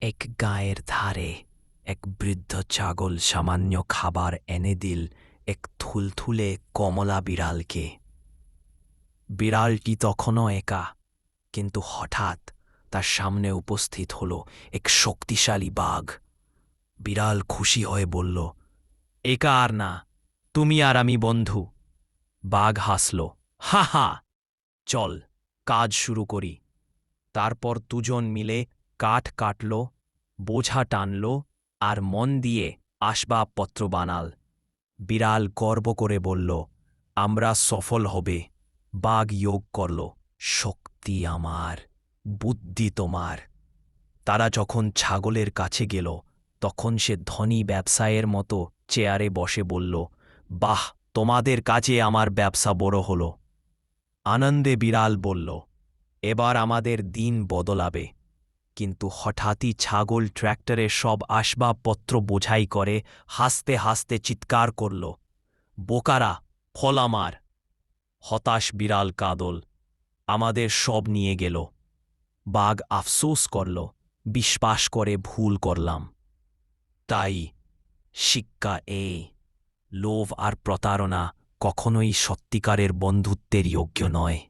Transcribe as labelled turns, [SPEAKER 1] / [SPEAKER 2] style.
[SPEAKER 1] এক গায়ের ধারে এক বৃদ্ধ ছাগল সামান্য খাবার এনে দিল এক থুলথুলে কমলা বিড়ালকে। বিড়ালটি তখনও একা, কিন্তু হঠাৎ তার সামনে উপস্থিত হল এক শক্তিশালী বাঘ। বিড়াল খুশি হয়ে বলল, একা আর না, তুমি আর আমি বন্ধু। বাঘ হাসল, হা হা, চল কাজ শুরু করি। তারপর দুজন মিলে কাঠ কাটল, বোঝা টানল আর মন দিয়ে আসবাবপত্র বানাল। বিড়াল গর্ব করে বলল, আমরা সফল হবে। বাঘ যোগ করল, শক্তি আমার, বুদ্ধি তোমার। তারা যখন ছাগলের কাছে গেল, তখন সে ধনী ব্যবসায়ের মতো চেয়ারে বসে বলল, বাহ, তোমাদের কাজে আমার ব্যবসা বড় হল। আনন্দে বিড়াল বলল, এবার আমাদের দিন বদলাবে। কিন্তু হঠাৎই ছাগল ট্র্যাক্টরে সব আসবাবপত্র বোঝাই করে হাসতে হাসতে চিৎকার করল, বোকারা, ফল আমার। হতাশ বিড়াল কাঁদল, আমাদের সব নিয়ে গেল। বাঘ আফসোস করল, বিশ্বাস করে ভুল করলাম। তাই শিক্ষা এই, লোভ আর প্রতারণা কখনোই সত্যিকারের বন্ধুত্বের যোগ্য নয়।